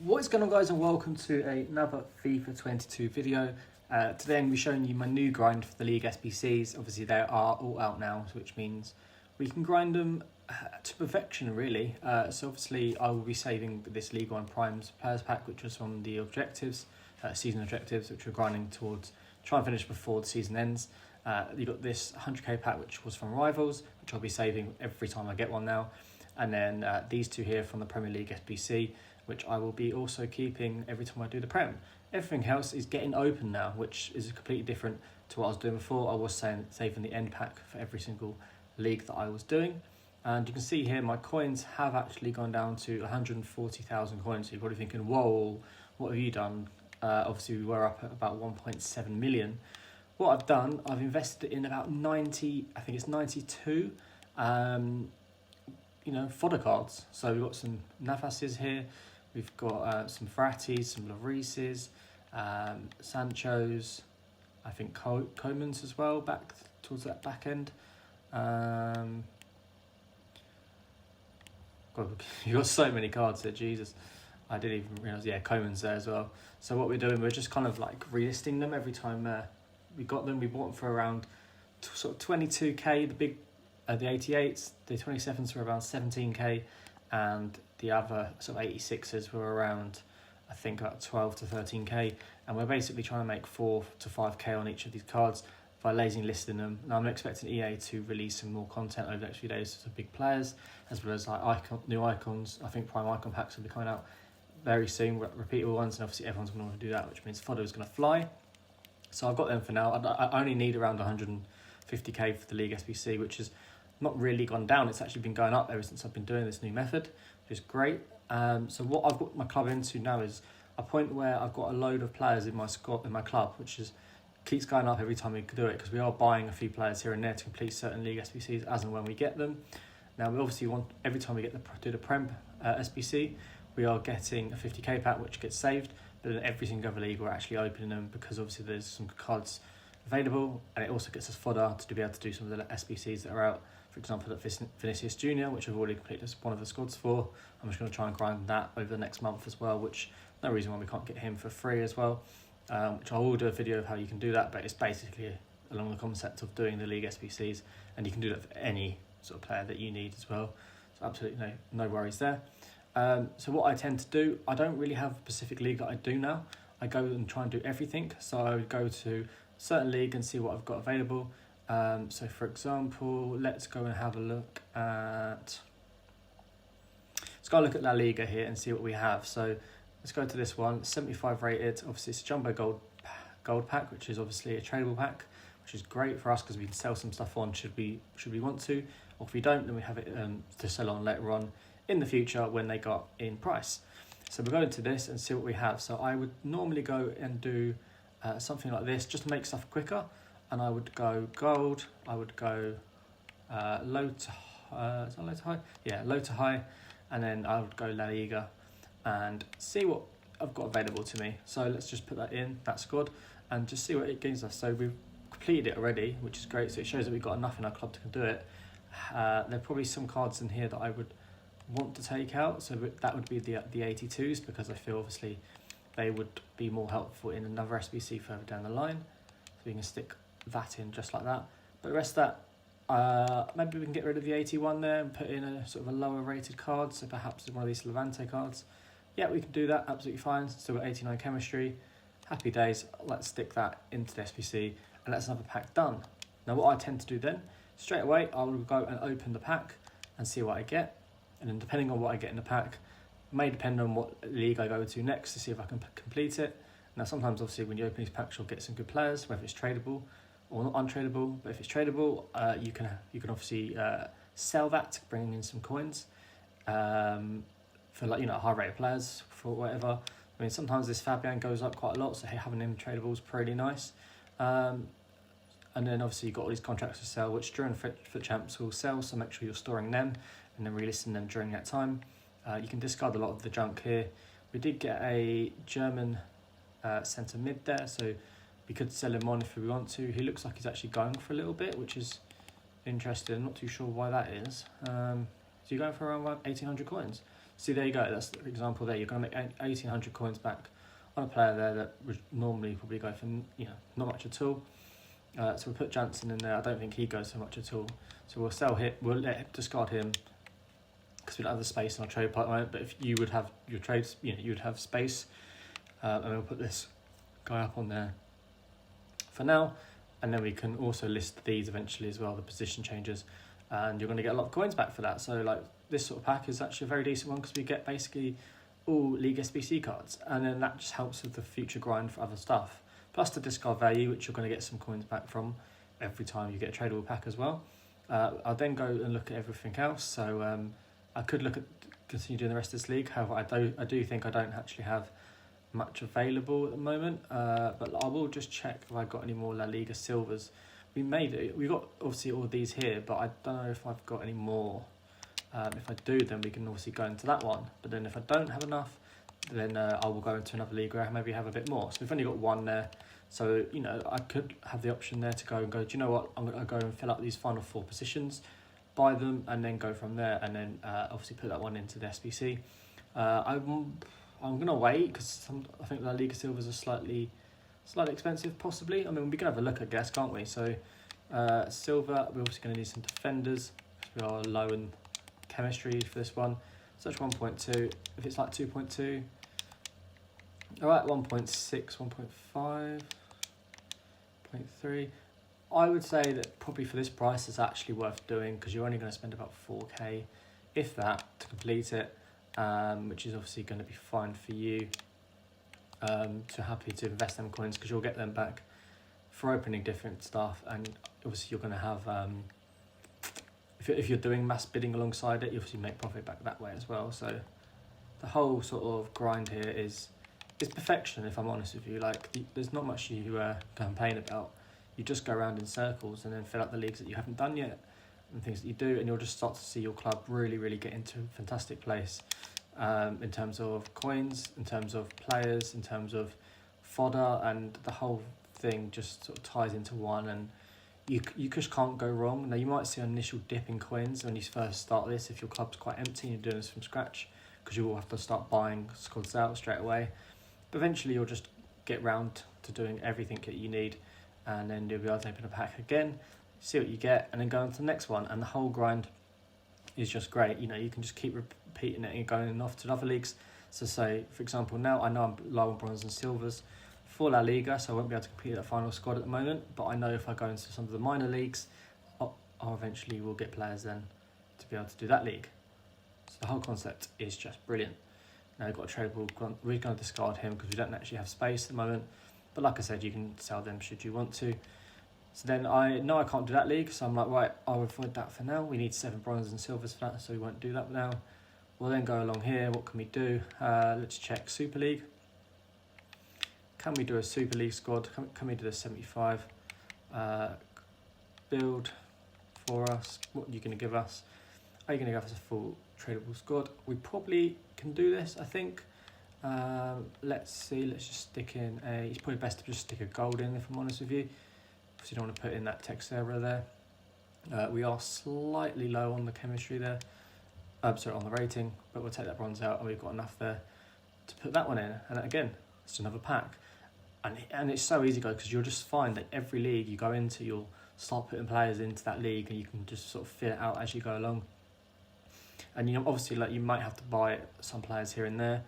What is going on, guys, and welcome to another FIFA 22 video. Today I'm going to be showing you my new grind for the League SBCs. Obviously they are all out now, which means we can grind them to perfection, really. So obviously I will be saving this League 1 Primes Players Pack, which was from the objectives, season objectives, which we're grinding towards try and finish before the season ends. You got this 100k pack, which was from Rivals, which I'll be saving every time I get one now. And then these two here from the Premier League SBC, which I will be also keeping every time I do the Prem. Everything else is getting open now, which is completely different to what I was doing before. I was saving the end pack for every single league that I was doing. And you can see here my coins have actually gone down to 140,000 coins. So you're probably thinking, whoa, what have you done? Obviously we were up at about 1.7 million. What I've done, I've invested in about 90, I think it's 92, fodder cards. So we've got some Navases here. We've got some Verrattis, some Llorises, Sanchos, I think Comans as well, back towards that back end. God, you've got so many cards there, Jesus. I didn't even realise, yeah, Comans there as well. So what we're doing, we're just kind of like relisting them every time we got them. We bought them for around sort of 22k, the 88s, the 27s were around 17k, and the other sort of 86s were around, I think, about 12 to 13k. And we're basically trying to make 4 to 5k on each of these cards by lazily listing them. Now I'm expecting EA to release some more content over the next few days to big players, as well as like new icons. I think Prime Icon packs will be coming out very soon, repeatable ones, and obviously everyone's going to want to do that, which means fodder is going to fly. So I've got them for now. I only need around 150k for the League SBC, which is not really gone down. It's actually been going up ever since I've been doing this new method, which is great. So what I've got my club into now is a point where I've got a load of players in my squad, in my club, which is keeps going up every time we do it, because we are buying a few players here and there to complete certain League SBCs as and when we get them. Now we obviously want, every time we get do the Prem SBC, we are getting a 50k pack which gets saved, but in every single other league we're actually opening them, because obviously there's some cards available, and it also gets us fodder to be able to do some of the SBCs that are out. For example, the Vinicius Jr., which I've already completed one of the squads for. I'm just going to try and grind that over the next month as well, which no reason why we can't get him for free as well, which I will do a video of how you can do that, but it's basically along the concept of doing the League SBCs, and you can do that for any sort of player that you need as well. So absolutely no worries there. So what I tend to do, I don't really have a specific league that I do now. I go and try and do everything. So I would go to a certain league and see what I've got available. So for example, let's go and have a look at, La Liga here and see what we have. So let's go to this one, 75 rated. Obviously it's a jumbo gold pack, which is obviously a tradable pack, which is great for us because we can sell some stuff on should we want to, or if we don't, then we have it to sell on later on in the future when they got in price. So we'll go into this and see what we have. So I would normally go and do something like this just to make stuff quicker. And I would go gold, I would go low to high? Yeah, low to high. And then I would go La Liga and see what I've got available to me. So let's just put that in, that squad, and just see what it gives us. So we've completed it already, which is great. So it shows that we've got enough in our club to do it. There are probably some cards in here that I would want to take out. So that would be the 82s, because I feel obviously they would be more helpful in another SBC further down the line. So we can stick that in just like that, but the rest of that, maybe we can get rid of the 81 there and put in a sort of a lower rated card, so perhaps one of these Levante cards. Yeah, we can do that, absolutely fine. Still got 89 chemistry, happy days. Let's stick that into the SBC and that's another pack done. Now what I tend to do then, straight away I will go and open the pack and see what I get, and then depending on what I get in the pack may depend on what league I go to next to see if I can complete it. Now sometimes obviously when you open these packs you'll get some good players, whether it's tradable or not untradeable, but if it's tradable, you can obviously sell that to bring in some coins for, like, high rated players for whatever. I mean, sometimes this Fabian goes up quite a lot, so having him tradable is pretty nice. And then obviously you've got all these contracts to sell, which during Foot Champs will sell, so make sure you're storing them and then relisting them during that time. You can discard a lot of the junk here. We did get a German centre mid there, so we could sell him on if we want to. He looks like he's actually going for a little bit, which is interesting. I'm not too sure why that is. So you're going for around 1,800 coins. See, there you go. That's the example there. You're going to make 1,800 coins back on a player there that would normally probably go for not much at all. So we'll put Jansen in there. I don't think he goes for much at all. So we'll sell him. We'll discard him because we don't have the space in our trade pipeline. But if you would have your trades, you would have space. And we'll put this guy up on there for now. And then we can also list these eventually as well, the position changes. And you're going to get a lot of coins back for that. So like this sort of pack is actually a very decent one because we get basically all League SBC cards. And then that just helps with the future grind for other stuff. Plus the discard value, which you're going to get some coins back from every time you get a tradable pack as well. I'll then go and look at everything else. So I could look at continue doing the rest of this league. However, I do think I don't actually have much available at the moment. But I will just check if I got any more La Liga Silvers. We got obviously all these here, but I don't know if I've got any more. If I do, then we can obviously go into that one. But then if I don't have enough, then I will go into another league where I maybe have a bit more. So we've only got one there. So, I could have the option there to go and go, do you know what? I'm going to go and fill up these final 4 positions, buy them, and then go from there. And then obviously put that one into the SBC. I'm going to wait because I think La Liga Silvers are slightly expensive, possibly. I mean, we can have a look, I guess, can't we? So, silver, we're obviously going to need some defenders because we are low in chemistry for this one. So that's 1.2. If it's like 2.2, all right, 1.6, 1.5, 0.3. I would say that probably for this price it's actually worth doing because you're only going to spend about 4k, if that, to complete it, which is obviously going to be fine for you. So happy to invest them coins because you'll get them back for opening different stuff, and obviously you're going to have if you're doing mass bidding alongside it, you obviously make profit back that way as well. So the whole sort of grind here is perfection, if I'm honest with you. Like there's not much you complain about. You just go around in circles and then fill out the leagues that you haven't done yet and things that you do, and you'll just start to see your club really get into a fantastic place. In terms of coins, in terms of players, in terms of fodder, and the whole thing just sort of ties into one, and you just can't go wrong. Now you might see an initial dip in coins when you first start this if your club's quite empty and you're doing this from scratch, because you will have to start buying squads out straight away. But eventually you'll just get round to doing everything that you need, and then you'll be able to open a pack again, see what you get, and then go on to the next one. And the whole grind is just great. You can just keep repeating it and going off to other leagues. So say, for example, now I know I'm low on bronze and silvers for La Liga, so I won't be able to complete that final squad at the moment, but I know if I go into some of the minor leagues, I'll eventually will get players then to be able to do that league. So the whole concept is just brilliant. Now we've got a tradable, we're going to discard him because we don't actually have space at the moment, but like I said, you can sell them should you want to. So then I know I can't do that league, so I'm like, right, I'll avoid that for now. We need 7 bronzes and silvers for that, so we won't do that now. We'll then go along here. What can we do? Let's check Super League. Can we do a Super League squad? Can we do a 75? Build for us. What are you going to give us? Are you going to give us a full tradable squad? We probably can do this, I think. Let's see. Let's just stick in a... It's probably best to just stick a gold in, if I'm honest with you. Because you don't want to put in that text error there. We are slightly low on the chemistry there. Sorry, on the rating, but we'll take that bronze out, and we've got enough there to put that one in. And again, it's another pack. And it's so easy, guys, because you'll just find that every league you go into, you'll start putting players into that league, and you can just sort of fill it out as you go along. And obviously, like, you might have to buy some players here and there,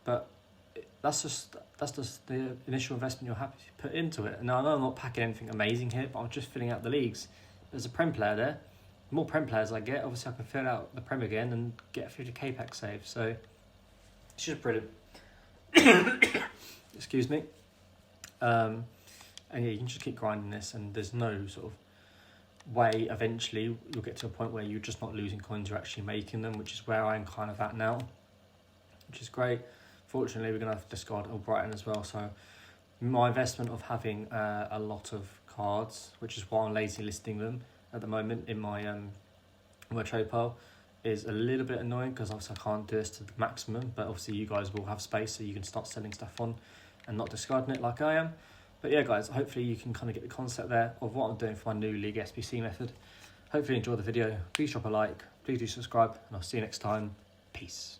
but that's just the initial investment you'll have to put into it. Now I know I'm not packing anything amazing here, but I'm just filling out the leagues. There's a Prem player there. The more Prem players I get, obviously I can fill out the Prem again and get a 50k pack save. So it's just brilliant. Excuse me. And yeah, you can just keep grinding this, and there's no sort of way eventually you'll get to a point where you're just not losing coins, you're actually making them, which is where I'm kind of at now, which is great. Fortunately, we're going to have to discard Brighton as well, so my investment of having a lot of cards, which is why I'm lazy listing them at the moment in my trade pile, is a little bit annoying because obviously I can't do this to the maximum, but obviously you guys will have space so you can start selling stuff on and not discarding it like I am. But yeah, guys, hopefully you can kind of get the concept there of what I'm doing for my new League SBC method. Hopefully you enjoyed the video. Please drop a like, please do subscribe, and I'll see you next time. Peace.